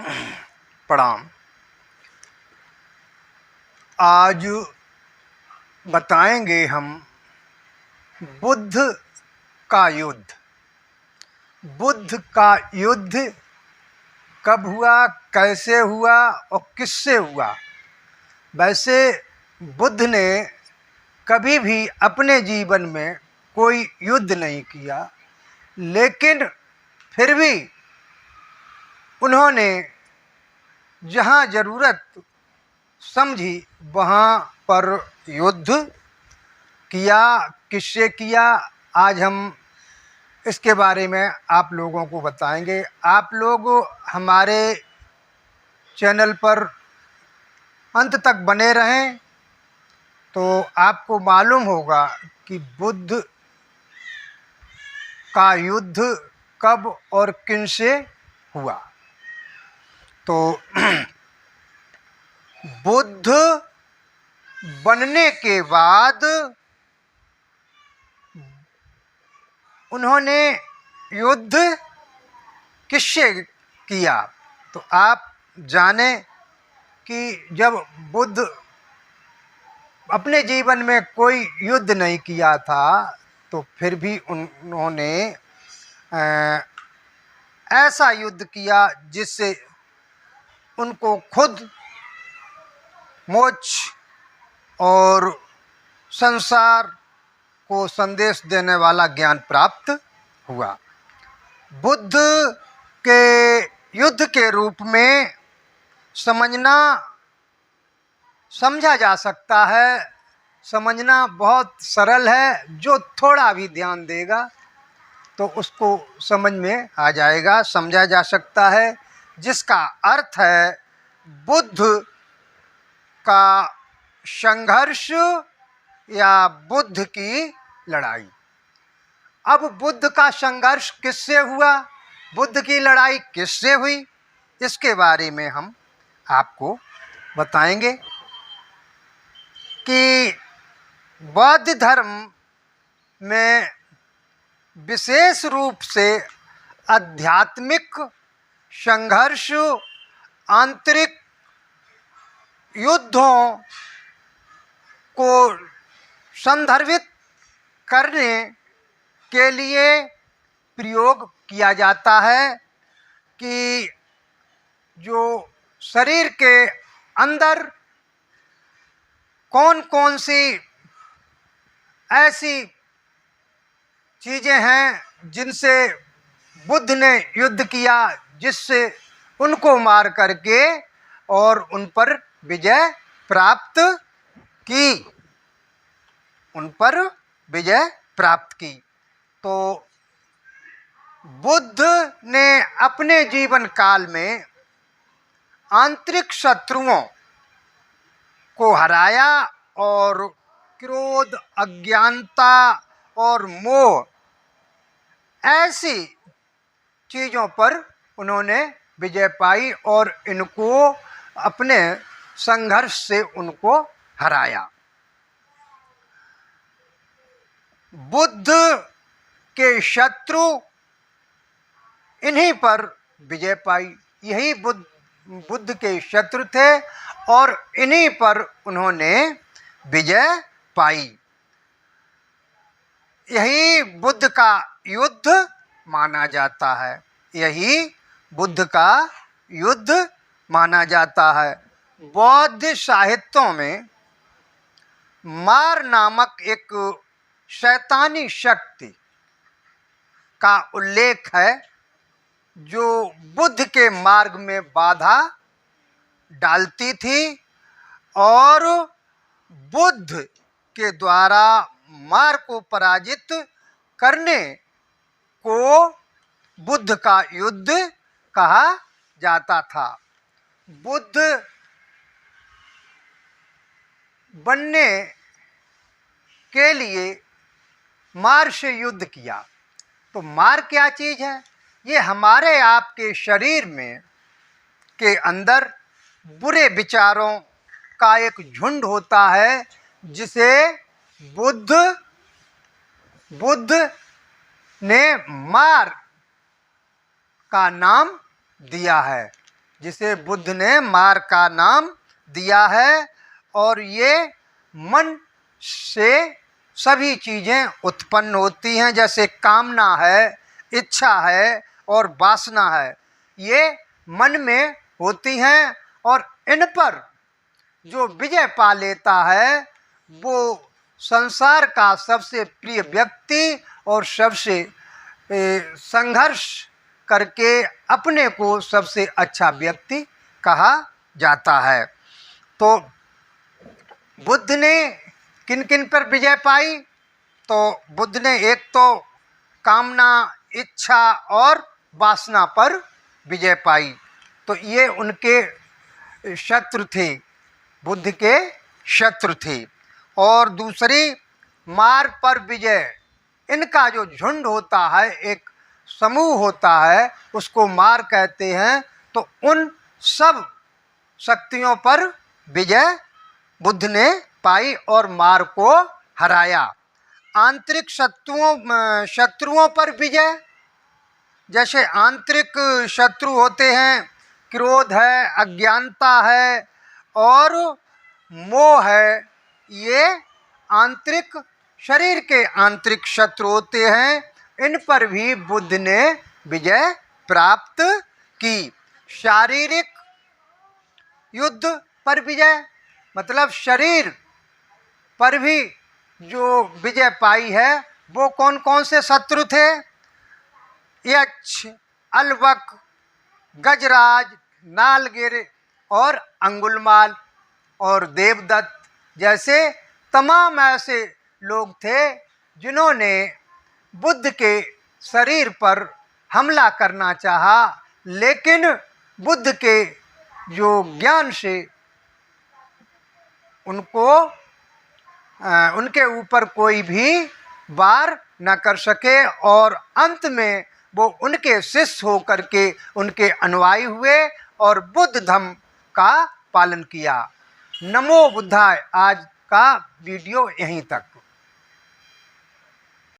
प्रणाम। आज बताएंगे हम बुद्ध का युद्ध। बुद्ध का युद्ध कब हुआ, कैसे हुआ और किससे हुआ। वैसे बुद्ध ने कभी भी अपने जीवन में कोई युद्ध नहीं किया, लेकिन फिर भी उन्होंने जहाँ ज़रूरत समझी वहाँ पर युद्ध किया। किससे किया, आज हम इसके बारे में आप लोगों को बताएंगे। आप लोग हमारे चैनल पर अंत तक बने रहें तो आपको मालूम होगा कि बुद्ध का युद्ध कब और किनसे हुआ। तो बुद्ध बनने के बाद उन्होंने युद्ध किससे किया। तो आप जाने कि जब बुद्ध अपने जीवन में कोई युद्ध नहीं किया था तो फिर भी उन्होंने ऐसा युद्ध किया जिससे उनको खुद मोक्ष और संसार को संदेश देने वाला ज्ञान प्राप्त हुआ। बुद्ध के युद्ध के रूप में समझा जा सकता है। समझना बहुत सरल है, जो थोड़ा भी ध्यान देगा तो उसको समझ में आ जाएगा, समझा जा सकता है। जिसका अर्थ है बुद्ध का संघर्ष या बुद्ध की लड़ाई। अब बुद्ध का संघर्ष किससे हुआ, बुद्ध की लड़ाई किससे हुई, इसके बारे में हम आपको बताएंगे कि बौद्ध धर्म में विशेष रूप से आध्यात्मिक संघर्ष, आंतरिक युद्धों को संदर्भित करने के लिए प्रयोग किया जाता है कि जो शरीर के अंदर कौन कौन सी ऐसी चीज़ें हैं जिनसे बुद्ध ने युद्ध किया, जिससे उनको मार करके और उन पर विजय प्राप्त की, उन पर विजय प्राप्त की। तो बुद्ध ने अपने जीवन काल में आंतरिक शत्रुओं को हराया और क्रोध, अज्ञानता और मोह ऐसी चीज़ों पर उन्होंने विजय पाई और इनको अपने संघर्ष से उनको हराया। बुद्ध के शत्रु इन्हीं पर विजय पाई। यही बुद्ध के शत्रु थे और इन्हीं पर उन्होंने विजय पाई। यही बुद्ध का युद्ध माना जाता है, यही बुद्ध का युद्ध माना जाता है। बौद्ध साहित्यों में मार नामक एक शैतानी शक्ति का उल्लेख है जो बुद्ध के मार्ग में बाधा डालती थी और बुद्ध के द्वारा मार को पराजित करने को बुद्ध का युद्ध कहा जाता था। बुद्ध बनने के लिए मार से युद्ध किया। तो मार क्या चीज़ है? ये हमारे आपके शरीर में के अंदर बुरे विचारों का एक झुंड होता है जिसे बुद्ध ने मार का नाम दिया है। जिसे बुद्ध ने मार का नाम दिया है। और ये मन से सभी चीज़ें उत्पन्न होती हैं, जैसे कामना है, इच्छा है और वासना है, ये मन में होती हैं। और इन पर जो विजय पा लेता है वो संसार का सबसे प्रिय व्यक्ति और सबसे संघर्ष करके अपने को सबसे अच्छा व्यक्ति कहा जाता है। तो बुद्ध ने किन किन पर विजय पाई? तो बुद्ध ने एक तो कामना, इच्छा और वासना पर विजय पाई। तो ये उनके शत्रु थे, बुद्ध के शत्रु थे। और दूसरी, मार पर विजय। इनका जो झुंड होता है, एक समूह होता है, उसको मार कहते हैं। तो उन सब शक्तियों पर विजय बुद्ध ने पाई और मार को हराया। आंतरिक शत्रुओं पर विजय, जैसे आंतरिक शत्रु होते हैं, क्रोध है, अज्ञानता है और मोह है, ये आंतरिक शरीर के आंतरिक शत्रु होते हैं। इन पर भी बुद्ध ने विजय प्राप्त की। शारीरिक युद्ध पर विजय, मतलब शरीर पर भी जो विजय पाई है, वो कौन कौन से शत्रु थे? यक्ष, अलवक, गजराज, नालगिर और अंगुलमाल और देवदत्त जैसे तमाम ऐसे लोग थे जिन्होंने बुद्ध के शरीर पर हमला करना चाहा, लेकिन बुद्ध के जो ज्ञान से उनके ऊपर कोई भी वार न कर सके और अंत में वो उनके शिष्य होकर के उनके अनुयायी हुए और बुद्ध धम्म का पालन किया। नमो बुद्धाय। आज का वीडियो यहीं तक।